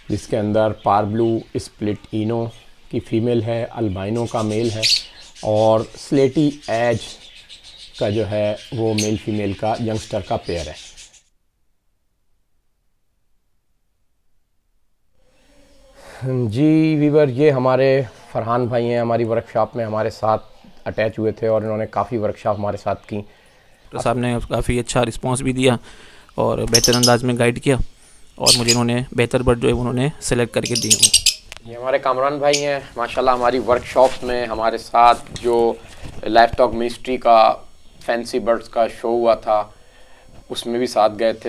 जिसके अंदर पार blue split इनो की फ़ीमेल है, अल्बाइनो का मेल है और स्लेटी एज का जो है वो मेल फीमेल का यंगस्टर का पेयर है। जी वीवर, ये हमारे फरहान भाई हैं, हमारी वर्कशॉप में हमारे साथ अटैच हुए थे और इन्होंने काफ़ी वर्कशॉप हमारे साथ की। डॉक्टर साहब ने काफ़ी अच्छा रिस्पांस भी दिया और बेहतर अंदाज में गाइड किया और मुझे इन्होंने बेहतर बर्ड जो है उन्होंने सेलेक्ट करके दिए। ये हमारे कामरान भाई हैं, माशाल्लाह हमारी वर्कशॉप्स में हमारे साथ जो लाइफ स्टॉक मिनिस्ट्री का फैंसी बर्ड्स का शो हुआ था उसमें भी साथ गए थे।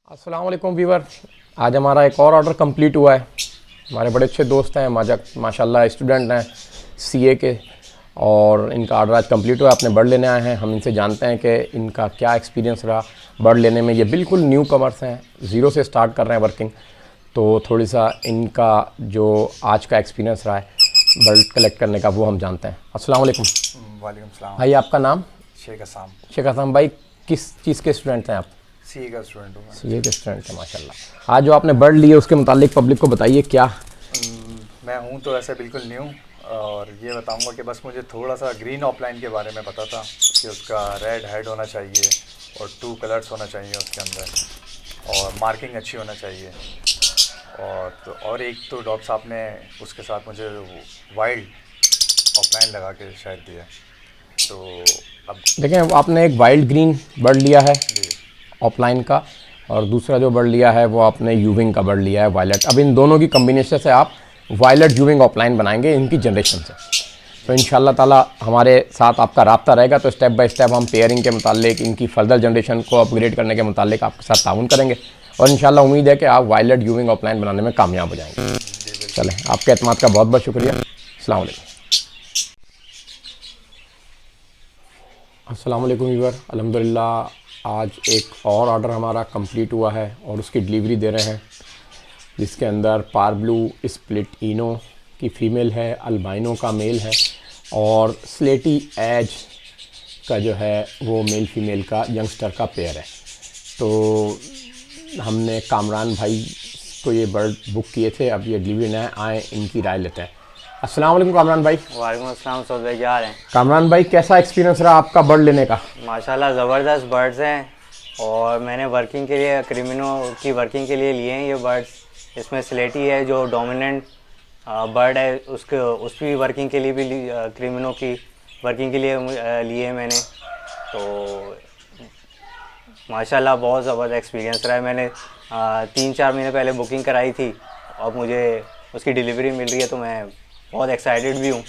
अस्सलाम वालेकुम वीवर, आज हमारा एक और ऑर्डर कंप्लीट हुआ है। हमारे बड़े अच्छे दोस्त हैं, माशाल्लाह स्टूडेंट हैं सीए के, और इनका ऑर्डर आज कंप्लीट हुआ है। अपने बर्ड लेने आए हैं। हम इनसे जानते हैं कि इनका क्या एक्सपीरियंस रहा बर्ड लेने में। ये बिल्कुल न्यू कमर्स हैं, ज़ीरो से स्टार्ट कर रहे हैं वर्किंग। तो थोड़ी सा इनका जो आज का एक्सपीरियंस रहा है बर्ड कलेक्ट करने का वो हम जानते हैं। अस्सलाम वालेकुम। वालेकुम सलाम। भाई आपका नाम? शेख असाम। शेख असाम भाई, किस चीज़ के स्टूडेंट हैं आप? सी का स्टूडेंट हूँ मैं। सीए के स्टूडेंट हैं माशाल्लाह। आज जो आपने बर्ड लिए उसके मुतालिक पब्लिक को बताइए क्या। मैं हूँ तो ऐसे बिल्कुल न्यू, और ये बताऊँगा कि बस मुझे थोड़ा सा ग्रीन ऑफलाइन के बारे में पता था कि उसका रेड हेड होना चाहिए और 2 कलर्स होना चाहिए उसके अंदर, और मार्किंग अच्छी होना चाहिए। और एक तो डॉक्टर साहब ने उसके साथ मुझे वाइल्ड ऑफलाइन लगा के शायद दिया। तो अब देखें, आपने एक वाइल्ड ग्रीन बर्ड लिया है जी ऑफलाइन का, और दूसरा जो बर्ड लिया है वो आपने यूविंग का बर्ड लिया है वायलेट। अब इन दोनों की कम्बिनेशन से आप वायलेट यूविंग ऑफलाइन बनाएंगे इनकी जनरेशन से। तो इंशाल्लाह ताला हमारे साथ आपका राब्ता रहेगा, तो स्टेप बाय स्टेप हम पेयरिंग के मुतालिक, इनकी फर्दर जनरेशन को अपग्रेड करने के मुतालिक आपके साथ ताउन करेंगे, और इंशाल्लाह उम्मीद है कि आप वायलेट यूविंग ऑफलाइन बनाने में कामयाब हो जाएंगे। चलें, आपके एतमाद का बहुत बहुत शुक्रिया। अस्सलाम वालेकुम। अस्सलाम वालेकुम व्यूअर, अल्हम्दुलिल्लाह आज एक और ऑर्डर हमारा कंप्लीट हुआ है और उसकी डिलीवरी दे रहे हैं, जिसके अंदर पार ब्लू स्प्लिट इनो की फ़ीमेल है, अल्बाइनो का मेल है और स्लेटी एज का जो है वो मेल फीमेल का यंगस्टर का पेयर है। तो हमने कामरान भाई को ये बर्ड बुक किए थे, अब ये डिलीवरी न आए, इनकी राय लेते हैं। अस्सलाम वालेकुम कामरान भाई। वालेकुम अस्सलाम सौद भाई, क्या हाल है? कामरान भाई, कैसा एक्सपीरियंस रहा आपका बर्ड लेने का? माशाल्लाह ज़बरदस्त बर्ड्स हैं, और मैंने वर्किंग के लिए क्रिमिनो की वर्किंग के लिए लिए हैं ये बर्ड्स। इसमें स्लेटी है जो डोमिनेंट बर्ड है, उसकी वर्किंग के लिए भी क्रिमिनो की वर्किंग के लिए लिए मैंने। तो माशाल्लाह बहुत ज़बरदस्त एक्सपीरियंस रहा है। मैंने 3-4 महीने पहले बुकिंग कराई थी, अब मुझे उसकी डिलीवरी मिल रही है, तो मैं बहुत एक्साइटेड भी हूँ।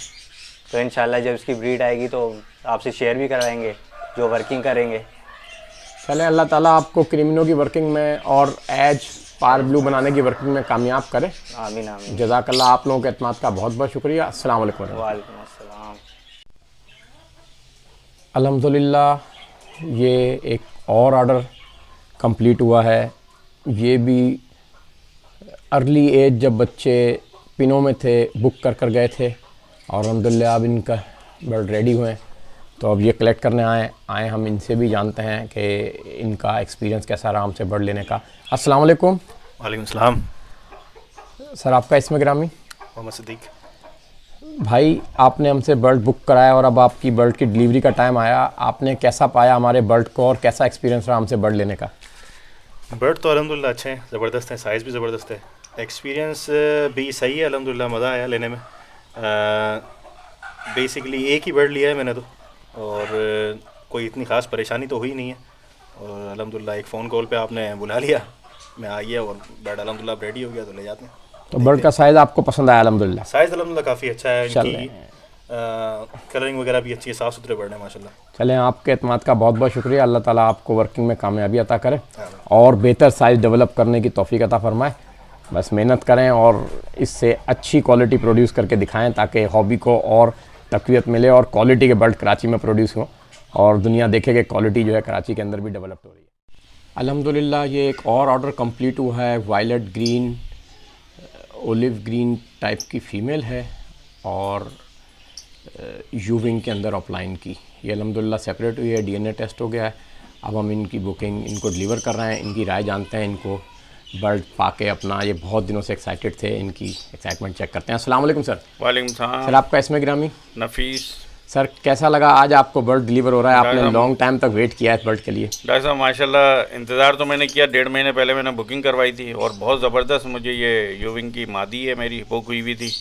तो इंशाल्लाह जब इसकी ब्रीड आएगी तो आपसे शेयर भी करवाएंगे जो वर्किंग करेंगे। चलें, अल्लाह ताला आपको क्रिमिनो की वर्किंग में और एज पार ब्लू बनाने की वर्किंग में कामयाब करें। आमीन आमीन। जज़ाकल्लाह, आप लोगों के एतमाद का बहुत बहुत शुक्रिया। अस्सलाम वालेकुम। वालेकुम अस्सलाम। अल्हम्दुलिल्लाह ये एक और ऑर्डर कंप्लीट हुआ है। ये भी अर्ली एज जब बच्चे पिनों में थे बुक कर गए थे, और अल्हम्दुलिल्लाह अब इनका बर्ड रेडी हुए हैं, तो अब ये कलेक्ट करने आए हम इनसे भी जानते हैं कि इनका एक्सपीरियंस कैसा रहा हमसे बर्ड लेने का। अस्सलाम वालेकुम। वालेकुम सलाम। सर, आपका इसमें गिरामी? मोहम्मद सिद्दीक। भाई, आपने हमसे बर्ड बुक कराया और अब आपकी बर्ड की डिलीवरी का टाइम आया, आपने कैसा पाया हमारे बर्ड को और कैसा एक्सपीरियंस रहा हमसे बर्ड लेने का? बर्ड तो अल्हम्दुलिल्लाह अच्छे हैं, ज़बरदस्त हैं, साइज़ भी ज़बरदस्त है, एक्सपीरियंस भी सही है अल्हम्दुलिल्लाह, मज़ा आया लेने में। बेसिकली एक ही बर्ड लिया है मैंने तो, और कोई इतनी ख़ास परेशानी तो हुई नहीं है, और अल्हम्दुलिल्लाह एक फ़ोन कॉल पे आपने बुला लिया, मैं आ गया और बर्ड अल्हम्दुलिल्लाह रेडी हो गया, तो ले जाते हैं। तो बर्ड का साइज़ आपको पसंद आया? अल्हम्दुलिल्लाह साइज़ अल्हम्दुलिल्लाह काफ़ी अच्छा है, चल इनकी कलरिंग वगैरह भी अच्छी है, साफ़ सुथरे बर्ड हैं माशाल्लाह। चलें, आपके एतमाद का बहुत बहुत शुक्रिया। अल्लाह ताला आपको वर्किंग में कामयाबी अता करे और बेहतर साइज़ डेवलप करने की तौफीक अता फरमाए। बस मेहनत करें और इससे अच्छी क्वालिटी प्रोड्यूस करके दिखाएं, ताकि हॉबी को और तक़वियत मिले और क्वालिटी के बर्ड कराची में प्रोड्यूस हों और दुनिया देखे कि क्वालिटी जो है कराची के अंदर भी डेवलप हो रही है। अल्हम्दुलिल्लाह ये एक और ऑर्डर कंप्लीट हुआ है। Violet green, olive green type की फ़ीमेल है और यूविंग के अंदर ऑफलाइन की। ये अल्हम्दुलिल्लाह सेपरेट हुई है, डीएनए टेस्ट हो गया है अब हम इनकी बुकिंग इनको डिलीवर कर रहे हैं, इनकी राय जानते हैं, इनको बर्ड पाके अपना ये बहुत दिनों से एक्साइटेड थे, इनकी एक्साइटमेंट चेक करते हैं। अस्सलाम वालेकुम सर। वालेकुम सलाम। सर आपका इसमें गिरामी नफीस। सर कैसा लगा आज आपको बर्ड डिलीवर हो रहा है? आपने लॉन्ग टाइम तक वेट किया है इस बर्ड के लिए। डॉक्टर साहब माशाल्लाह इंतज़ार तो मैंने किया, 1.5 महीने पहले मैंने बुकिंग करवाई थी और बहुत ज़बरदस्त मुझे ये यूविंग की मादी है मेरी बुक हुई हुई थी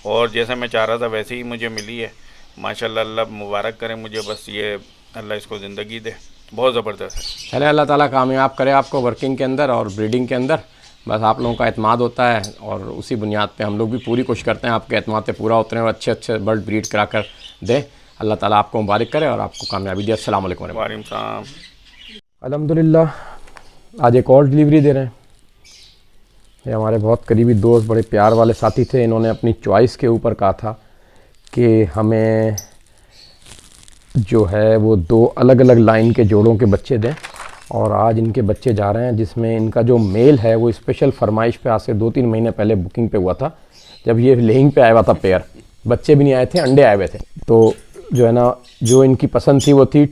और जैसा मैं चाह रहा था वैसे ही मुझे मिली है माशाल्लाह। अल्लाह मुबारक करे मुझे, बस ये अल्लाह इसको ज़िंदगी दे, बहुत ज़बरदस्त है। चले अल्लाह ताला कामयाब करे आपको वर्किंग के अंदर और ब्रीडिंग के अंदर। बस आप लोगों का एतमाद होता है और उसी बुनियाद पे हम लोग भी पूरी कोशिश करते हैं आपके एतमाद पे पूरा उतरे और अच्छे अच्छे बर्ड ब्रीड करा कर दें। अल्लाह ताला आपको मुबारक करे और आपको कामयाबी दे। अस्सलाम वालेकुम। वालेकुम सलाम। अल्हम्दुलिल्लाह आज एक और डिलीवरी दे रहे हैं। ये हमारे बहुत करीबी दोस्त, बड़े प्यार वाले साथी थे। इन्होंने अपनी चॉइस के ऊपर कहा था कि हमें जो है वो 2 अलग अलग लाइन के जोड़ों के बच्चे दें और आज इनके बच्चे जा रहे हैं, जिसमें इनका जो मेल है वो स्पेशल फरमाइश पे आज से 2-3 महीने पहले बुकिंग पे हुआ था, जब ये लेइंग पे आया हुआ था पेयर। बच्चे भी नहीं आए थे, अंडे आए हुए थे। तो जो है ना, जो इनकी पसंद थी वो थी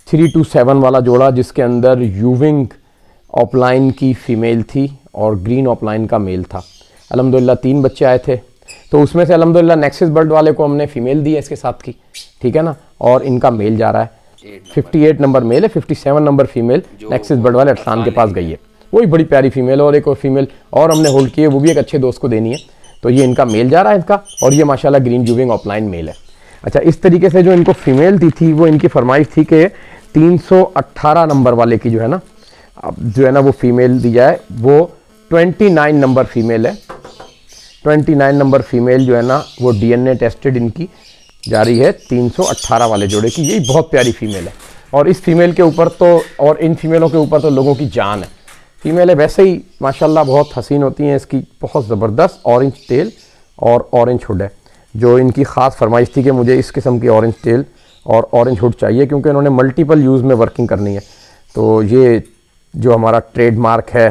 3-7 वाला जोड़ा, जिसके अंदर यूविंग ऑफलाइन की फ़ीमेल थी और ग्रीन ऑफलाइन का मेल था। अल्हम्दुलिल्लाह 3 बच्चे आए थे, तो उसमें से अल्हम्दुलिल्लाह नेक्सिस बर्ड वाले को हमने फ़ीमेल दी है इसके साथ की, ठीक है ना, और इनका मेल जा रहा है। 58 नंबर मेल है, 57 नंबर फीमेल नेक्सिस बर्ड वाले अरसान के पास गई है। वही बड़ी प्यारी फीमेल और एक और फीमेल और हमने होल्ड की है, वो भी एक अच्छे दोस्त को देनी है। तो ये इनका मेल जा रहा है इसका, और ये माशाल्लाह ग्रीन यूविंग ऑफलाइन मेल है। अच्छा, इस तरीके से जो इनको फीमेल दी थी वो इनकी फरमाइश थी कि 318 नंबर वाले की जो है ना, अब जो है ना वो फीमेल दी जाए। वो 29 नंबर फीमेल है। 29 नंबर फीमेल जो है ना वो DNA टेस्टेड इनकी जा रही है 318 वाले जोड़े की। यही बहुत प्यारी फीमेल है और इस फीमेल के ऊपर तो, और इन फीमेलों के ऊपर तो लोगों की जान है। फीमेलें वैसे ही माशाल्लाह बहुत हसीन होती हैं। इसकी बहुत ज़बरदस्त ऑरेंज टेल और ऑरेंज हुड है। जो इनकी ख़ास फरमाइश थी कि मुझे इस किस्म की ऑरेंज टेल और ऑरेंज हुड चाहिए, क्योंकि इन्होंने मल्टीपल यूज़ में वर्किंग करनी है। तो ये जो हमारा ट्रेडमार्क है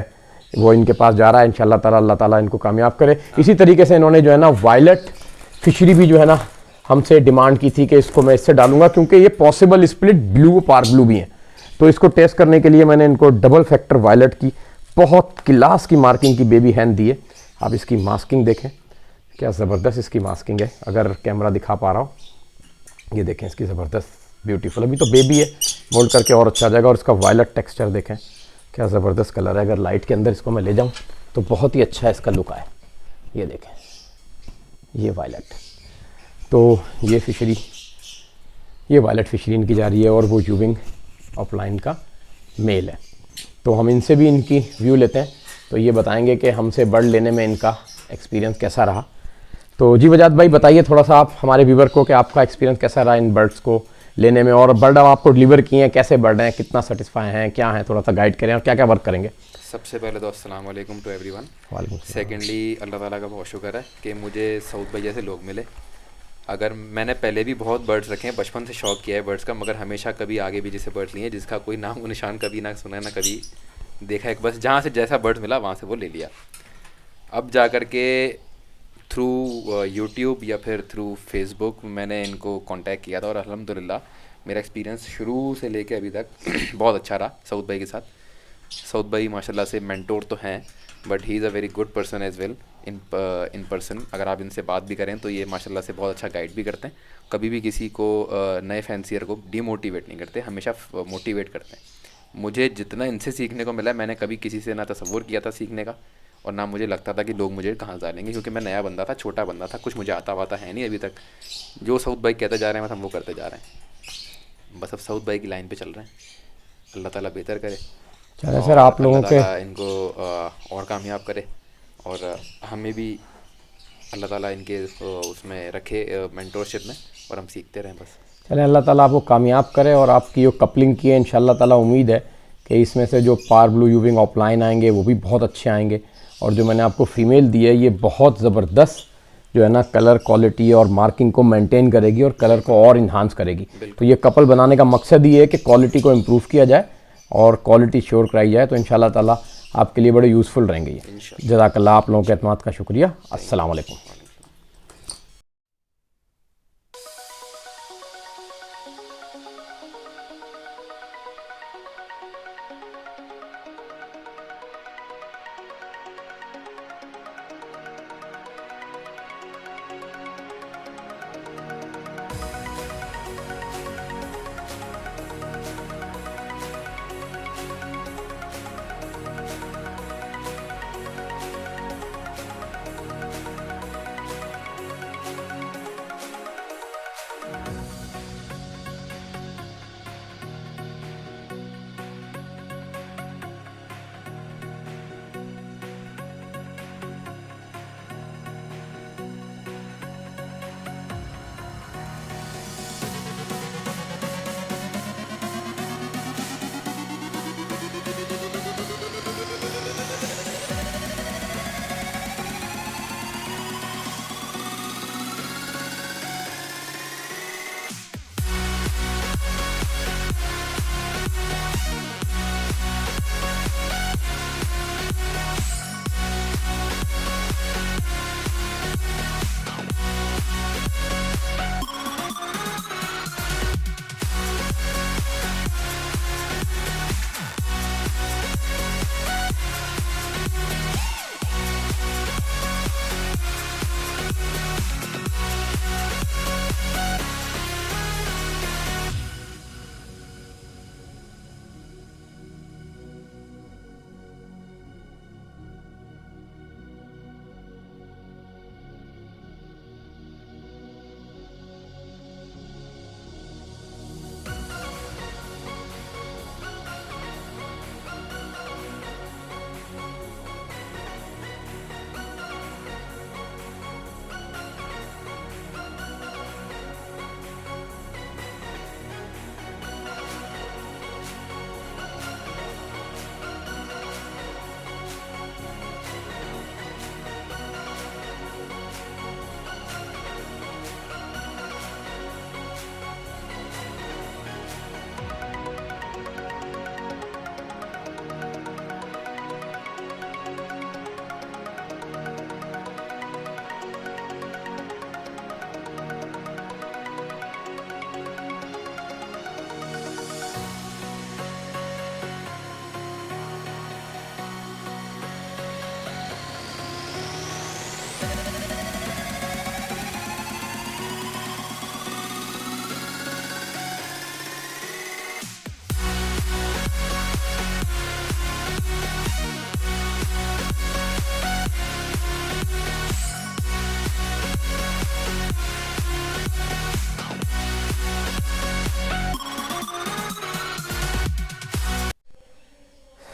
वो इनके पास जा रहा है। इंशाल्लाह ताला अल्लाह ताला इनको कामयाब करे। इसी तरीके से इन्होंने जो है ना वायलेट फिशरी भी जो है ना हमसे डिमांड की थी कि इसको मैं इससे डालूंगा, क्योंकि ये possible split blue park blue भी हैं। तो इसको टेस्ट करने के लिए मैंने इनको डबल फैक्टर वायलेट की बहुत क्लास की मार्किंग की बेबी हैन दी है। आप इसकी मास्किंग देखें, क्या ज़बरदस्त इसकी मास्किंग है। अगर कैमरा दिखा पा रहा हो, ये देखें इसकी ज़बरदस्त ब्यूटीफुल। अभी तो बेबी है, मोल्ड करके और अच्छा आ जाएगा। और इसका वायलेट टेक्सचर देखें, क्या ज़बरदस्त कलर है। अगर लाइट के अंदर इसको मैं ले जाऊं तो बहुत ही अच्छा इसका लुक आए। ये देखें, ये वायलेट, तो ये फिशरी, ये वायलेट फिशरी इनकी जा रही है और वो यूविंग ऑफलाइन का मेल है। तो हम इनसे भी इनकी व्यू लेते हैं, तो ये बताएंगे कि हमसे बर्ड लेने में इनका एक्सपीरियंस कैसा रहा। तो जी वजाद भाई बताइए थोड़ा सा आप हमारे व्यूवर को कि आपका एक्सपीरियंस कैसा रहा इन बर्ड्स को लेने में, और बर्ड अब आपको डिलीवर किए हैं, कैसे बर्ड हैं, कितना सेटिस्फाई हैं, क्या हैं, थोड़ा सा गाइड करें और क्या क्या वर्क करेंगे। सबसे पहले तो अस्सलाम वालेकुम टू एवरीवन। वालेकुम। सेकेंडली अल्लाह ताला का बहुत शुक्र है कि मुझे सऊद भाई जैसे लोग मिले। अगर मैंने पहले भी बहुत बर्ड्स रखे हैं, बचपन से शौक किया है बर्ड्स का, मगर हमेशा कभी आगे भी जैसे बर्ड्स लिए जिसका कोई नाम व निशान कभी ना सुना ना कभी देखा है। बस जहाँ से जैसा बर्ड्स मिला वहाँ से वो ले लिया। अब जा कर के थ्रू यूट्यूब या फिर थ्रू फेसबुक मैंने इनको कांटेक्ट किया था और अल्हम्दुलिल्लाह मेरा एक्सपीरियंस शुरू से लेके अभी तक बहुत अच्छा रहा सऊद भाई के साथ। सऊद भाई माशाल्लाह से मेंटोर तो हैं, but he is a very good person as well in person. अगर आप इनसे बात भी करें तो ये माशाल्लाह से बहुत अच्छा गाइड भी करते हैं। कभी भी किसी को नए फैंसियर को डीमोटिवेट नहीं करते, हमेशा मोटिवेट करते हैं। मुझे जितना इनसे सीखने को मिला, मैंने कभी किसी से ना तसव्वुर किया था सीखने का, और ना मुझे लगता था कि लोग मुझे कहाँ डालेंगे, क्योंकि मैं नया बंदा था, छोटा बंदा था, कुछ मुझे आता वाता है नहीं अभी तक। जो सऊद भाई कहते जा रहे हैं बस हम वो करते जा रहे हैं। बस अब सऊद भाई की लाइन पे चल रहे हैं। अल्लाह ताला बेहतर करे। चले सर, आप लोगों के इनको और कामयाब करे और हमें भी अल्लाह ताला इनके उसमें रखे मेंटोरशिप में, और हम सीखते रहें बस। चलें, अल्लाह ताला आपको कामयाब करे। और आपकी जो कपलिंग की है इंशाल्लाह ताला उम्मीद है कि इसमें से जो पार ब्लू यूविंग ऑफलाइन आएंगे वो भी बहुत अच्छे आएंगे। और जो मैंने आपको फ़ीमेल दी है ये बहुत ज़बरदस्त जो है ना कलर क्वालिटी और मार्किंग को मेंटेन करेगी और कलर को और इन्हांस करेगी। तो ये कपल बनाने का मकसद ये है कि क्वालिटी को इम्प्रूव किया जाए और क्वालिटी श्योर कराई जाए। तो इंशाल्लाह ताला आपके लिए बड़े यूज़फुल रहेंगे ये। जज़ाकल्लाह, आप लोगों के एतमाद का शुक्रिया। अस्सलाम वालेकुम।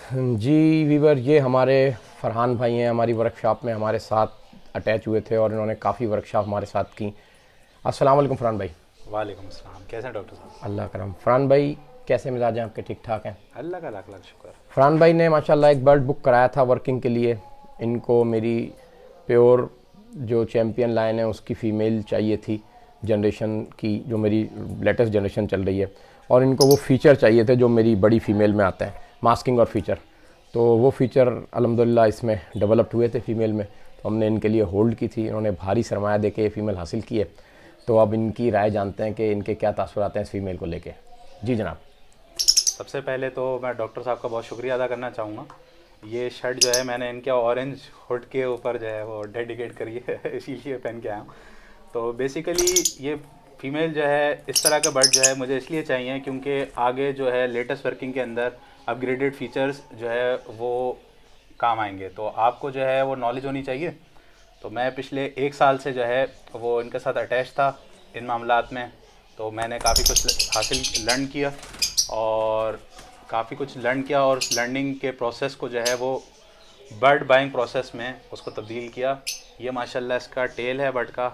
जी वीवर, ये हमारे फरहान भाई हैं, हमारी वर्कशॉप में हमारे साथ अटैच हुए थे और इन्होंने काफ़ी वर्कशॉप हमारे साथ की। अस्सलाम वालेकुम फरहान भाई। वालेकुम अस्सलाम। कैसे हैं डॉक्टर साहब? अल्लाह करम। फरहान भाई कैसे मिजाज हैं आपके? ठीक ठाक हैं? अल्लाह का लाख लाख शुक्र। फरहान भाई ने माशाल्लाह एक बर्ड बुक कराया था वर्किंग के लिए। इनको मेरी प्योर जो चैम्पियन लाइन है उसकी फ़ीमेल चाहिए थी, जनरेशन की, जो मेरी लेटेस्ट जनरेशन चल रही है, और इनको वो फ़ीचर चाहिए थे जो मेरी बड़ी फ़ीमेल में आता है, मास्किंग और फीचर। तो वो फ़ीचर अल्हम्दुलिल्लाह इसमें डेवलप्ड हुए थे फ़ीमेल में, तो हमने इनके लिए होल्ड की थी। इन्होंने भारी सरमाया देके ये फ़ीमेल हासिल की है। तो अब इनकी राय जानते हैं कि इनके क्या तासुरात हैं इस फ़ीमेल को लेके। जी जनाब। सबसे पहले तो मैं डॉक्टर साहब का बहुत शुक्रिया अदा करना चाहूँगा। ये शर्ट जो है मैंने इनके ऑरेंज हुड के ऊपर जो है वो डेडिकेट करी है, इसीलिए पहन के आया हूँ। तो बेसिकली ये फ़ीमेल जो है इस तरह का बर्ड जो है मुझे इसलिए चाहिए क्योंकि आगे जो है लेटेस्ट वर्किंग के अंदर अपग्रेडेड फीचर्स जो है वो काम आएंगे। तो आपको जो है वो नॉलेज होनी चाहिए। तो मैं पिछले 1 साल से जो है वो इनके साथ अटैच था इन मामलात में। तो मैंने काफ़ी कुछ हासिल लर्न किया और उस लर्निंग के प्रोसेस को जो है वो बर्ड बाइंग प्रोसेस में उसको तब्दील किया। ये माशाल्लाह इसका टेल है बर्ड का,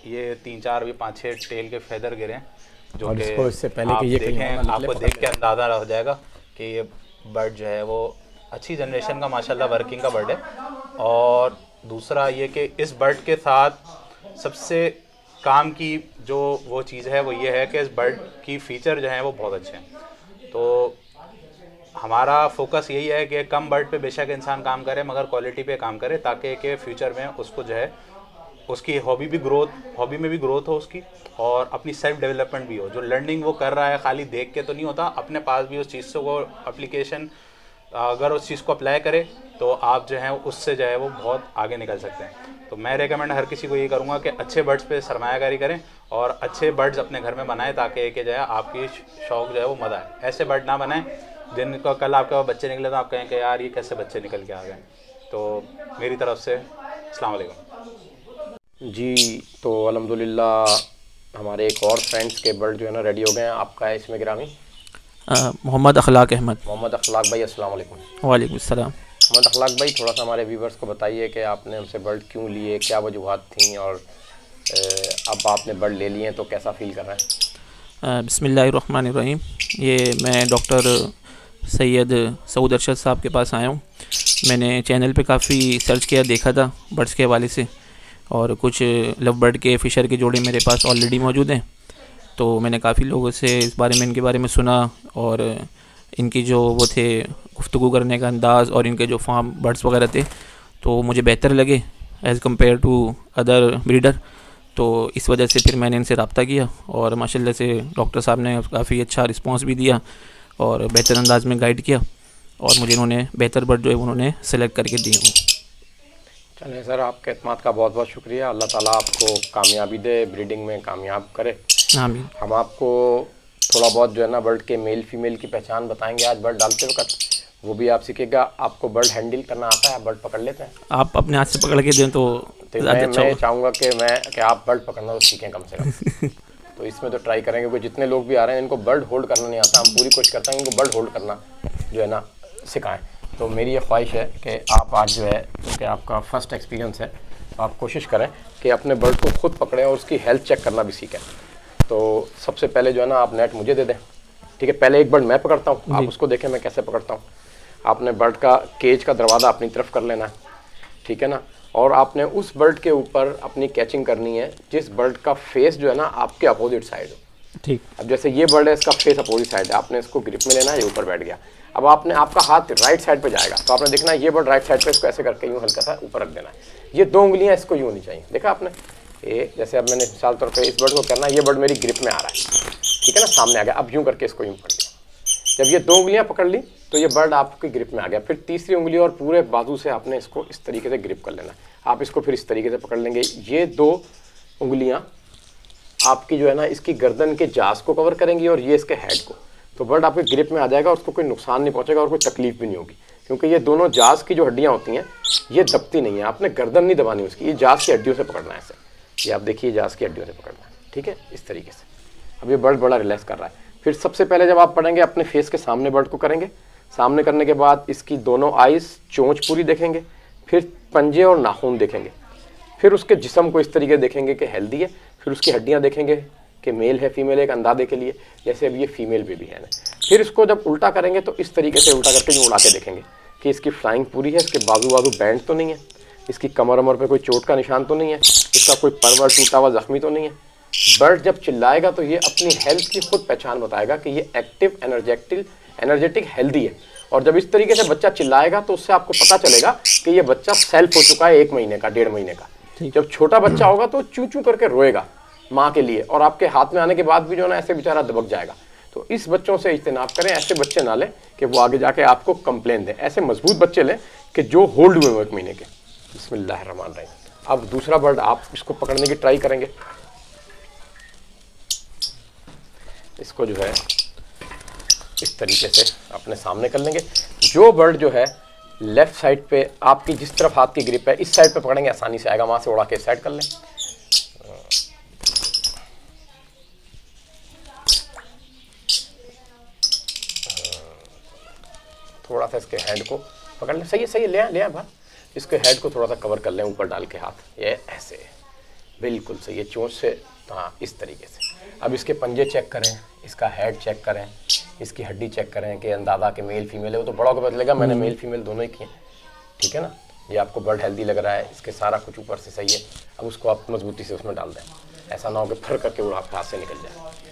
ये 3-4 अभी 5-6 टेल के फेदर गिरे हैं, जो कि इससे पहले आप कि ये देखें आपको देख के अंदाज़ा हो जाएगा कि ये बर्ड जो है वो अच्छी जनरेशन का माशाल्लाह वर्किंग का बर्ड है। और दूसरा ये कि इस बर्ड के साथ सबसे काम की जो वो चीज़ है वो ये है कि इस बर्ड की फ़ीचर जो हैं वो बहुत अच्छे हैं। तो हमारा फोकस यही है कि कम बर्ड पे बेशक इंसान काम करे मगर क्वालिटी पे काम करे, ताकि कि फ्यूचर में उसको जो है उसकी हॉबी में भी ग्रोथ हो उसकी, और अपनी सेल्फ डेवलपमेंट भी हो। जो लर्निंग वो कर रहा है खाली देख के तो नहीं होता, अपने पास भी उस चीज़ से वो एप्लीकेशन अगर उस चीज़ को अप्लाई करे तो आप जो है उससे जो है वो बहुत आगे निकल सकते हैं। तो मैं रेकमेंड हर किसी को ये करूँगा कि अच्छे बर्ड्स पे सरमायाकारी करें और अच्छे बर्ड्स अपने घर में बनाएं, ताकि एक जो है आपकी शौक़ जो है वो मज़ा आए। ऐसे बर्ड ना बनाएं जिनको कल आपके बच्चे निकले तो आप कहें कि यार ये कैसे बच्चे निकल के आ गए। तो मेरी तरफ से अस्सलाम वालेकुम। जी, तो अल्हम्दुलिल्लाह हमारे एक और फ्रेंड्स के बर्ड जो है ना रेडी हो गए हैं। आपका है इसमें गिरामी? मोहम्मद अखलाक अहमद। मोहम्मद अखलाक भाई, अस्सलाम वालेकुम। वालेकुम सलाम। मोहम्मद अखलाक भाई, थोड़ा सा हमारे व्यूवर्स को बताइए कि आपने हमसे बर्ड क्यों लिए, क्या वजूहात थी, और अब आपने बर्ड ले लिए हैं तो कैसा फ़ील कर रहे हैं? बिस्मिल्लाहिर्रहमानिर्रहीम। ये मैं डॉक्टर सैयद सऊद अरशद साहब के पास आया हूँ। मैंने चैनल पे काफ़ी सर्च किया, देखा था बर्ड्स के हवाले से, और कुछ लव बर्ड के फ़िशर के जोड़े मेरे पास ऑलरेडी मौजूद हैं। तो मैंने काफ़ी लोगों से इनके बारे में सुना, और इनकी जो वो थे गुफ्तगू करने का अंदाज़ और इनके जो फार्म बर्ड्स वगैरह थे तो मुझे बेहतर लगे as compare to other breeder. तो इस वजह से फिर मैंने इनसे रब्ता किया और माशाल्लाह से डॉक्टर साहब ने काफ़ी अच्छा रिस्पांस भी दिया और बेहतर अंदाज में गाइड किया, और मुझे इन्होंने बेहतर बर्ड जो है उन्होंने सेलेक्ट करके दिए। चलें सर, आपके एतमाद का बहुत बहुत शुक्रिया। अल्लाह ताला आपको कामयाबी दे, ब्रीडिंग में कामयाब करे। आमीन। हम आपको थोड़ा बहुत जो है ना बर्ड के मेल फीमेल की पहचान बताएंगे आज बर्ड डालते वक्त, वो भी आप सीखिएगा। आपको बर्ड हैंडल करना आता है? आप बर्ड पकड़ लेते हैं? आप अपने हाथ से पकड़ के दें तो मैं चाहूँगा कि आप बर्ड पकड़ना तो सीखें कम से कम। तो इसमें तो ट्राई करेंगे, क्योंकि जितने लोग भी आ रहे हैं इनको बर्ड होल्ड करना नहीं आता। हम पूरी कोशिश करते हैं इनको बर्ड होल्ड करना जो है ना सिखाएं। तो मेरी ये ख्वाहिश है कि आप आज जो है, क्योंकि आपका फ़र्स्ट एक्सपीरियंस है, तो आप कोशिश करें कि अपने बर्ड को खुद पकड़ें और उसकी हेल्थ चेक करना भी सीखें। तो सबसे पहले जो है ना आप नेट मुझे दे दें, ठीक है? पहले एक बर्ड मैं पकड़ता हूँ, आप उसको देखें मैं कैसे पकड़ता हूँ। आपने बर्ड का केज का दरवाज़ा अपनी तरफ कर लेना है, ठीक है ना? और आपने उस बर्ड के ऊपर अपनी कैचिंग करनी है जिस बर्ड का फेस जो है ना आपके अपोजिट साइड हो। ठीक। अब जैसे ये बर्ड है, इसका फेस अपोजिट साइड है, आपने इसको ग्रिप में लेना है, ये ऊपर बैठ गया। अब आपका हाथ राइट साइड पे जाएगा, तो आपने देखना है ये बर्ड राइट साइड पे, इसको ऐसे करके यूँ हल्का सा ऊपर रख देना है। ये 2 उंगलियाँ इसको यूँ होनी चाहिए, देखा आपने? ये जैसे अब मैंने मिसाल तौर पर इस बर्ड को करना है, ये बर्ड मेरी ग्रिप में आ रहा है, ठीक है ना, सामने आ गया। अब यूँ करके इसको यूँ पकड़ लिया। जब ये 2 उंगलियाँ पकड़ ली तो ये बर्ड आपकी ग्रिप में आ गया। फिर तीसरी उंगली और पूरे बाजू से आपने इसको इस तरीके से ग्रिप कर लेना। आप इसको फिर इस तरीके से पकड़ लेंगे। ये 2 उंगलियाँ आपकी जो है ना इसकी गर्दन के जास को कवर करेंगी और ये इसके हेड को। तो बर्ड आपके ग्रिप में आ जाएगा और उसको कोई नुकसान नहीं पहुँचेगा और कोई तकलीफ भी नहीं होगी, क्योंकि ये दोनों जास की जो हड्डियाँ होती हैं ये दबती नहीं है। आपने गर्दन नहीं दबानी उसकी, ये जास की हड्डियों से पकड़ना है ऐसे। ये आप देखिए, जास की हड्डियों से पकड़ना है, ठीक है, इस तरीके से। अब ये बर्ड बड़ा रिलैक्स कर रहा है। फिर सबसे पहले जब आप पढ़ेंगे अपने फेस के सामने बर्ड को करेंगे, सामने करने के बाद इसकी दोनों आइज़ चोंच पूरी देखेंगे, फिर पंजे और नाखून देखेंगे, फिर उसके जिस्म को इस तरीके देखेंगे कि हेल्दी है, फिर उसकी हड्डियां देखेंगे कि मेल है फीमेल है, एक अंदाजे के लिए जैसे अब ये फीमेल बेबी है ना। फिर इसको जब उल्टा करेंगे तो इस तरीके से उल्टा करके उड़ा के देखेंगे कि इसकी फ्लाइंग पूरी है, इसके बाजू बैंड तो नहीं है, इसकी कमर वमर पे कोई चोट का निशान तो नहीं है, इसका कोई परवर टूटा हुआ जख्मी तो नहीं है। बर्ड जब चिल्लाएगा तो ये अपनी हेल्थ की खुद पहचान बताएगा कि ये एक्टिव, एनर्जेटिक, हेल्दी है। और जब इस तरीके से बच्चा चिल्लाएगा तो उससे आपको पता चलेगा कि ये बच्चा सेल्फ हो चुका है 1 महीने का, 1.5 महीने का। जब छोटा बच्चा होगा तो चू चू करके रोएगा माँ के लिए, और आपके हाथ में आने के बाद भी जो है ना ऐसे बेचारा दबक जाएगा। तो इस बच्चों से इज्तनाब करें, ऐसे बच्चे ना लें कि वो आगे जाके आपको कंप्लेन दें। ऐसे मजबूत बच्चे लें कि जो होल्ड हुए 1 महीने के। बिस्मिल्लाहिर्रहमानिर्रहीम। अब दूसरा बर्ड आप इसको पकड़ने की ट्राई करेंगे। इसको जो है इस तरीके से अपने सामने कर लेंगे। जो बर्ड जो है लेफ्ट साइड पे आपकी जिस तरफ हाथ की ग्रिप है इस साइड पे पकड़ेंगे, आसानी से आएगा, वहाँ से उड़ा के इस साइड कर लें। थोड़ा सा इसके हेड को पकड़ लें, सही है, ले आए बाहर। इसके हेड को थोड़ा सा कवर कर लें ऊपर डाल के हाथ, ये ऐसे बिल्कुल सही है, चोंच से, हाँ इस तरीके से। अब इसके पंजे चेक करें, इसका हेड चेक करें, इसकी हड्डी चेक करें कि अंदाज़ा के मेल फीमेल है। वो तो बड़ा को पता चलेगा, मैंने मेल फीमेल दोनों ही किए, ठीक है ना। ये आपको बर्ड हेल्दी लग रहा है, इसके सारा कुछ ऊपर से सही है। अब उसको आप मजबूती से उसमें डाल दें, ऐसा ना हो कि फर करके वो आपके हाथ से निकल जाए।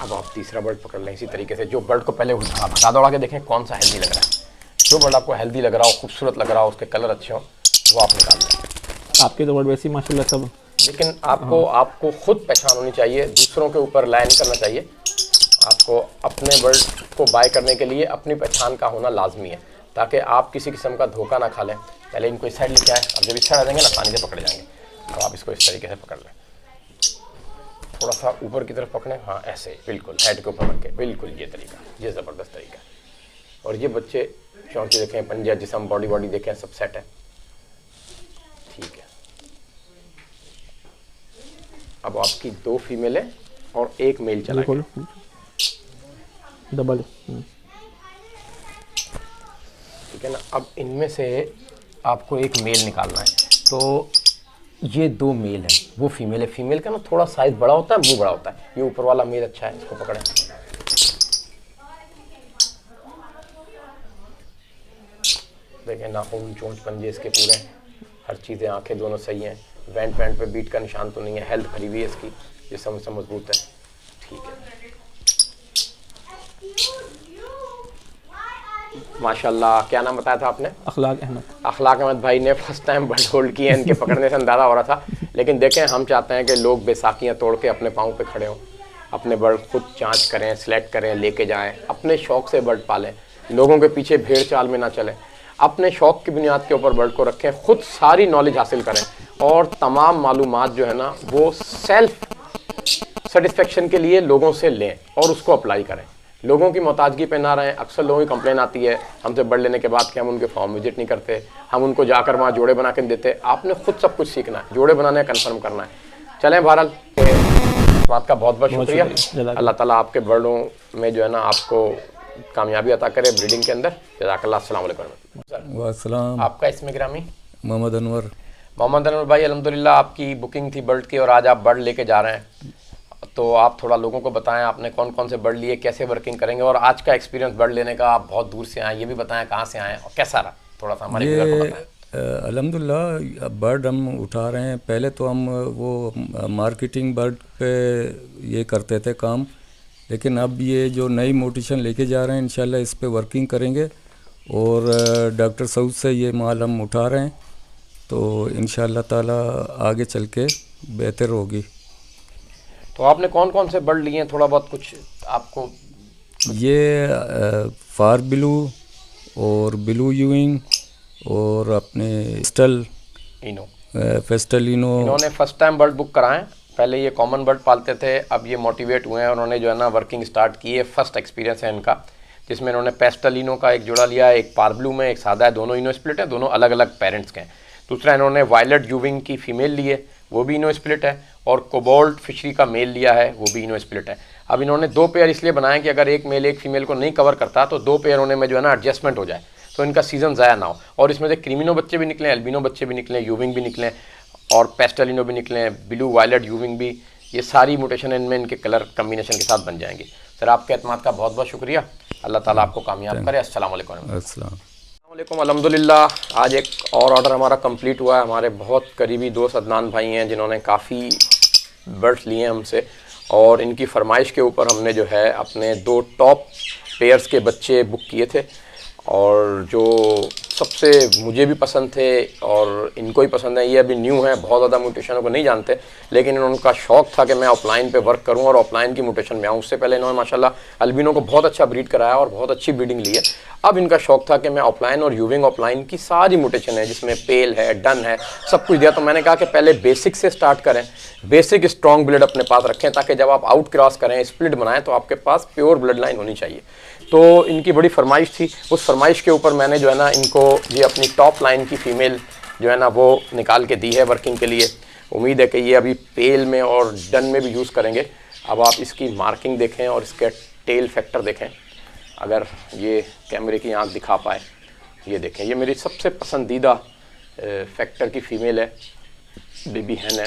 अब आप तीसरा बर्ड पकड़ लें इसी तरीके से। जो बर्ड को पहले भगा दौड़ा के देखें कौन सा हेल्दी लग रहा है। जो बर्ड आपको हेल्दी लग रहा हो, खूबसूरत लग रहा हो, उसके कलर अच्छे हो, वो आप निकाल लें। आपके तो बर्ड वैसे ही माशाल्लाह सब, लेकिन आपको खुद पहचान होनी चाहिए, दूसरों के ऊपर लाया नहीं करना चाहिए। आपको अपने बर्ड को बाय करने के लिए अपनी पहचान का होना लाजमी है, ताकि आप किसी किस्म का धोखा ना खा लें। पहले इनको इस साइड लेके आए, अब जब इस साइड आ जाएंगे ना आसानी से पकड़े जाएंगे। अब आप इसको इस तरीके से पकड़ लें, थोड़ा सा ऊपर की तरफ पकड़ें, हाँ ऐसे बिल्कुल हेड के ऊपर रख के, बिल्कुल ये तरीका, ये ज़बरदस्त तरीका है। और ये बच्चे चौंकी देखें, पंजा, जिस्म, बॉडी देखें, सब सेट है, ठीक है। अब आपकी 2 फीमेल है और 1 मेल चला डबल, ठीक है ना। अब इनमें से आपको 1 मेल निकालना है। तो ये 2 मेल है, वो फीमेल है। फीमेल का ना थोड़ा साइज बड़ा होता है, मुंह बड़ा होता है। ये ऊपर वाला मेल अच्छा है, इसको पकड़ें। देखें नाखून, चोंच, पंजे इसके पूरे हैं, हर चीज़ें, आंखें दोनों सही हैं, बैंड पे बीट का निशान तो नहीं है, हेल्थ भरी हुई है इसकी, जिस्म से मजबूत है, ठीक है माशाल्लाह। क्या नाम बताया था आपने? अखलाक अहमद। अखलाक अहमद भाई ने फर्स्ट टाइम बर्ड होल्ड किए हैं, इनके पकड़ने से अंदाज़ा हो रहा था। लेकिन देखें, हम चाहते हैं कि लोग बैसाखियाँ तोड़ के अपने पाँव पे खड़े हों, अपने बर्ड खुद जांच करें, सिलेक्ट करें, लेके जाएं, अपने शौक़ से बर्ड पालें, लोगों के पीछे भेड़ चाल में ना चलें, अपने शौक़ की बुनियाद के ऊपर बर्ड को रखें, खुद सारी नॉलेज हासिल करें और तमाम मालूमात जो है ना वो सेल्फ सेटिस्फेक्शन के लिए लोगों से लें और उसको अप्लाई करें। लोगों की मोहताजगी पे ना रहें। अक्सर लोगों की कंप्लेन आती है हमसे बर्ड लेने के बाद कि हम उनके फार्म विजिट नहीं करते, हम उनको जाकर वहाँ जोड़े बना के देते। आपने खुद सब कुछ सीखना है, जोड़े बनाने कंफर्म करना है। चलें बहरहाल, बात का बहुत बहुत शुक्रिया। अल्लाह ताला आपके बर्डों में जो है ना आपको कामयाबी अता करे ब्रीडिंग के अंदर। जज़ाकल्लाह। अस्सलाम वालेकुम। वास्सलाम। आपका इसमें ग्रामी? मोहम्मद अनवर। मोहम्मद अनवर भाई, अल्हम्दुलिल्लाह आपकी बुकिंग थी बर्ड की और आज आप बर्ड लेके जा रहे हैं, तो आप थोड़ा लोगों को बताएं आपने कौन कौन से बर्ड लिए, कैसे वर्किंग करेंगे और आज का एक्सपीरियंस बर्ड लेने का। आप बहुत दूर से आए, ये भी बताएं कहाँ से आए और कैसा रहा, थोड़ा सा हमारे व्यूअर को बताएं। अल्हम्दुलिल्लाह बर्ड हम उठा रहे हैं। पहले तो हम वो मार्केटिंग बर्ड पे ये करते थे काम, लेकिन अब ये जो नई मोटिशन लेके जा रहे हैं इंशाल्लाह इस पे वर्किंग करेंगे और डॉक्टर सऊद से ये माल हम उठा रहे हैं, तो इंशाल्लाह ताला आगे चल के बेहतर होगी। तो आपने कौन कौन से बर्ड लिए हैं, थोड़ा बहुत कुछ आपको? ये फार ब्लू और ब्लू यूइंग और अपने फेस्टलिनो। इन्होंने फर्स्ट टाइम बर्ड बुक कराएं, पहले ये कॉमन बर्ड पालते थे, अब ये मोटिवेट हुए हैं, उन्होंने जो है ना वर्किंग स्टार्ट की है। फर्स्ट एक्सपीरियंस है इनका, जिसमें इन्होंने पेस्टलिनो का एक जोड़ा लिया है, एक पार ब्लू में, एक सादा है, दोनों इनो स्प्लिट है, दोनों अलग अलग पेरेंट्स के हैं। दूसरा इन्होंने वायलेट यूविंग की फ़ीमेल ली है, वो भी इनो स्प्लिट है, और कोबाल्ट फिशरी का मेल लिया है, वो भी इनो स्प्लिट है। अब इन्होंने 2 पेयर इसलिए बनाए कि अगर एक मेल एक फीमेल को नहीं कवर करता तो 2 पेयर होने में जो है ना एडजस्टमेंट हो जाए, तो इनका सीज़न ज़ाया ना हो। और इसमें से क्रीमिनो बच्चे भी निकले, एल्बिनो बच्चे भी निकले, यूविंग भी निकले और पेस्टलिनो भी निकले, ब्लू वायलेट यूविंग भी, ये सारी मुटेशन इनमें इनके कलर कम्बिनेशन के साथ बन जाएंगे। सर आपके एतमाद का बहुत बहुत शुक्रिया, अल्लाह ताला आपको कामयाब करे। अस्सलाम वालेकुम। अस्सलाम। अल्हम्दुलिल्लाह आज एक और ऑर्डर हमारा कंप्लीट हुआ है। हमारे बहुत करीबी दोस्त अदनान भाई हैं जिन्होंने काफ़ी बर्ड्स लिए हैं हमसे, और इनकी फरमाइश के ऊपर हमने जो है अपने 2 टॉप पेयर्स के बच्चे बुक किए थे, और जो सबसे मुझे भी पसंद थे और इनको ही पसंद है। ये अभी न्यू है, बहुत ज़्यादा म्यूटेशनों को नहीं जानते, लेकिन उनका शौक़ था कि मैं ऑफलाइन पे वर्क करूं और ऑफलाइन की म्यूटेशन में आऊँ। उससे पहले इन्होंने माशाल्लाह अल्बिनो को बहुत अच्छा ब्रीड कराया और बहुत अच्छी ब्रीडिंग ली है। अब इनका शौक़ था कि मैं ऑफलाइन और यूविंग ऑफलाइन की सारी म्यूटेशन है जिसमें पेल है, डन है, सब कुछ दिया। तो मैंने कहा कि पहले बेसिक से स्टार्ट करें, बेसिक स्ट्रॉन्ग ब्लड अपने पास रखें, ताकि जब आप आउट क्रॉस करें, स्प्लिट बनाएं, तो आपके पास प्योर ब्लड लाइन होनी चाहिए। तो इनकी बड़ी फरमाइश थी, उस फरमाइश के ऊपर मैंने जो है ना इनको ये अपनी टॉप लाइन की फ़ीमेल जो है ना वो निकाल के दी है वर्किंग के लिए। उम्मीद है कि ये अभी पेल में और डन में भी यूज़ करेंगे। अब आप इसकी मार्किंग देखें और इसके टेल फैक्टर देखें, अगर ये कैमरे की आंख दिखा पाए, ये देखें, ये मेरी सबसे पसंदीदा फैक्टर की फ़ीमेल है, बेबी हैन है,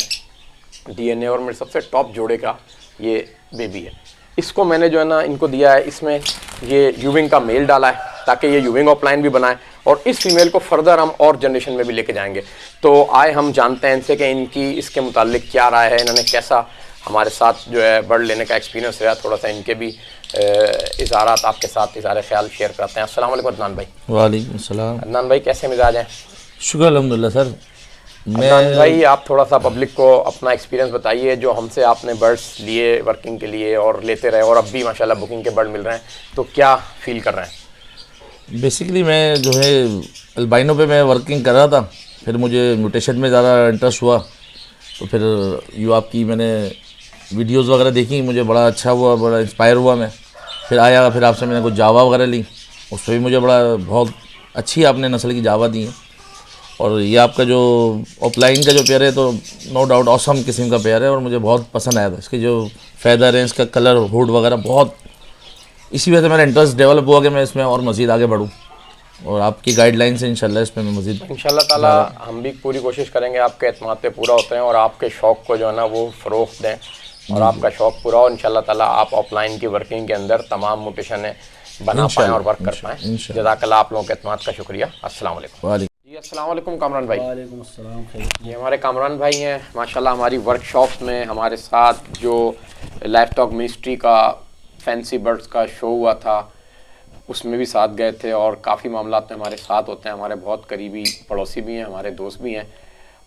DNA और मेरे सबसे टॉप जोड़े का ये बेबी है। इसको मैंने जो है ना इनको दिया है, इसमें ये यूविंग का मेल डाला है ताकि ये यूविंग ऑफलाइन भी बनाए, और इस फीमेल को फर्दर हम और जनरेशन में भी लेके जाएंगे। तो आए हम जानते हैं इनसे कि इनकी इसके मुतालिक क्या राय है, इन्होंने कैसा हमारे साथ जो है बर्ड लेने का एक्सपीरियंस रहा। थोड़ा सा इनके भी इज़हारात आपके साथ इज़हार ख्याल शेयर करते हैं। अस्सलाम वालेकुम अदनान भाई। वालेकुम सलाम। अदनान भाई कैसे मिजाज हैं? शुक्र अल्हम्दुलिल्लाह सर। अदनान भाई आप थोड़ा सा पब्लिक को अपना एक्सपीरियंस बताइए, जो हमसे आपने बर्ड्स लिए वर्किंग के लिए और लेते रहे और अब भी माशाल्लाह बुकिंग के बर्ड मिल रहे हैं, तो क्या फील कर रहे हैं? बेसिकली मैं जो है अल्बाइनो पे मैं वर्किंग कर रहा था, फिर मुझे म्यूटेशन में ज़्यादा इंटरेस्ट हुआ, तो फिर यूँ आपकी मैंने वीडियोस वगैरह देखी, मुझे बड़ा अच्छा हुआ, बड़ा इंस्पायर हुआ मैं। फिर आया, फिर आपसे मैंने कुछ जावा वगैरह ली, उस पर भी मुझे बड़ा बहुत अच्छी आपने नस्ल की जावा दी है। और ये आपका जो ऑफलाइन का जो पेयर है तो नो डाउट ऑसम किस्म का पेयर है और मुझे बहुत पसंद आया था। इसके जो फैदर है, इसका कलर, हुड वगैरह बहुत, इसी वजह से मेरा इंटरेस्ट डेवलप हुआ कि मैं इसमें और मज़ीद आगे बढ़ूँ, और आपकी गाइडलाइन से इंशाल्लाह इसमें मैं मज़ीद इंशाल्लाह ताला हम भी पूरी कोशिश करेंगे आपके एतमाद पे पूरा होते हैं और आपके शौक़ को जो है ना वो फ़रोग़ दें और आपका शौक़ पूरा हो। इंशाल्लाह ताला आप ऑफलाइन की वर्किंग के अंदर तमाम म्यूटेशन बना पाएँ और वर्क कर पाएँ। जज़ाकल्लाह, आप लोगों के एतमाद का शुक्रिया। अस्सलाम वालेकुम। जी अस्सलाम वालेकुम कामरान भाई। वालेकुम अस्सलाम। ये हमारे कामरान भाई हैं माशाल्लाह, हमारी वर्कशॉप्स में हमारे साथ जो लाइफ स्टॉक मिनिस्ट्री का फैंसी बर्ड्स का शो हुआ था उसमें भी साथ गए थे, और काफ़ी मामलात में हमारे साथ होते हैं। हमारे बहुत करीबी पड़ोसी भी हैं, हमारे दोस्त भी हैं।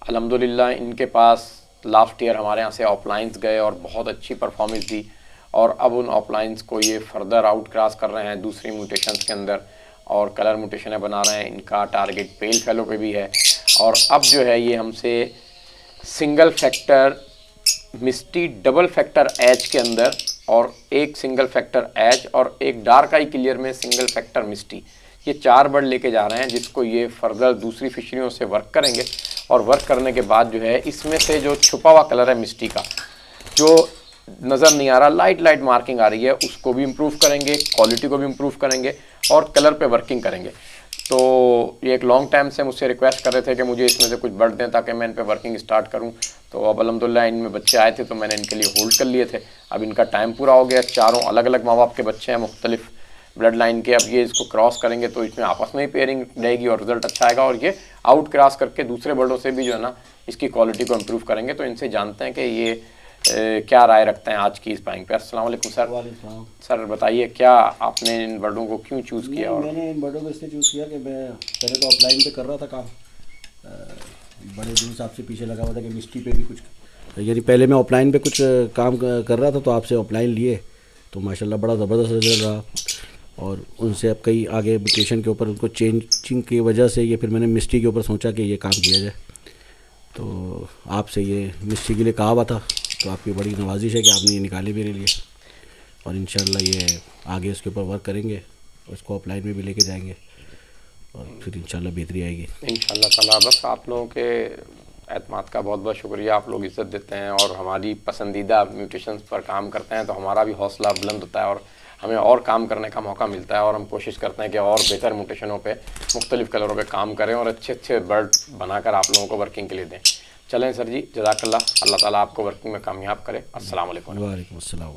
अल्हम्दुलिल्लाह इनके पास लास्ट ईयर हमारे यहाँ से ऑफलाइंस गए और बहुत अच्छी परफॉर्मेंस दी, और अब उन ऑफलाइंस को ये फर्दर आउट क्रॉस कर रहे हैं दूसरी म्यूटेशंस के अंदर और कलर म्यूटेशन बना रहे हैं। इनका टारगेट पेल फेलो पे भी है, और अब जो है ये हमसे सिंगल फैक्टर मिस्टी, डबल फैक्टर एच के अंदर, और एक सिंगल फैक्टर एच और एक डार्क आई क्लियर में सिंगल फैक्टर मिस्टी, ये 4 बर्ड लेके जा रहे हैं, जिसको ये फर्दर दूसरी फिशरियों से वर्क करेंगे। और वर्क करने के बाद जो है इसमें से जो छुपा हुआ कलर है मिस्टी का, जो नज़र नहीं आ रहा, लाइट लाइट मार्किंग आ रही है, उसको भी इम्प्रूव करेंगे, क्वालिटी को भी इम्प्रूव करेंगे और कलर पे वर्किंग करेंगे। तो ये एक लॉन्ग टाइम से मुझसे रिक्वेस्ट कर रहे थे कि मुझे इसमें से कुछ बर्ड दें ताकि मैं इन पे वर्किंग स्टार्ट करूं। तो अब अल्हम्दुलिल्लाह इनमें बच्चे आए थे तो मैंने इनके लिए होल्ड कर लिए थे। अब इनका टाइम पूरा हो गया, चारों अलग अलग माँ बाप के बच्चे हैं मुख्तलिफ ब्लड लाइन के। अब ये इसको क्रॉस करेंगे तो इसमें आपस में ही पेयरिंग रहेगी और रिजल्ट अच्छा आएगा, और ये आउट क्रॉस करके दूसरे बर्डों से भी जो है ना इसकी क्वालिटी को इम्प्रूव करेंगे। तो इनसे जानते हैं कि ये क्या राय रखते हैं आज की इस बाइंग पे। अस्सलाम वालेकुम सर। वालेकुम सर बताइए क्या आपने इन बर्डों को क्यों चूज़ किया? और मैंने इन बर्डों को इसलिए चूज़ किया कि मैं पहले तो ऑफलाइन पे कर रहा था काम, बड़े दिनों से आपसे पीछे लगा हुआ था कि मिस्ट्री पे भी कुछ, यानी पहले मैं ऑफलाइन पे कुछ काम कर रहा था, तो आपसे ऑफलाइन लिए तो माशाल्लाह बड़ा ज़बरदस्त रिजल्ट रहा, और उनसे अब कई आगे एप्लीकेशन के ऊपर उनको चेंजिंग की वजह से ये फिर मैंने मिस्ट्री के ऊपर सोचा कि ये काम किया जाए। तो आपसे ये मिस्ट्री के लिए कहा हुआ था, तो आपकी बड़ी नवाजिश है कि आपने ये निकाले मेरे लिए, और इंशाल्लाह ये आगे इसके ऊपर वर्क करेंगे और इसको ऑफलाइन में भी लेके जाएंगे और फिर इंशाल्लाह बेहतरी आएगी इंशाल्लाह ताला। बस आप लोगों के एतमाद का बहुत बहुत शुक्रिया। आप लोग इज़्ज़त देते हैं और हमारी पसंदीदा म्यूटेशंस पर काम करते हैं, तो हमारा भी हौसला बुलंद होता है और हमें और काम करने का मौका मिलता है और हम कोशिश करते हैं कि और बेहतर म्यूटेशनों पे मुख्तलिफ़ कलरों पे काम करें और अच्छे अच्छे बर्ड बनाकर आप लोगों को वर्किंग के लिए दें। चलें सर जी, जज़ाकल्लाह, अल्लाह ताला आपको वर्किंग में कामयाब करे। अस्सलाम वालेकुम। वालेकुम अस्सलाम।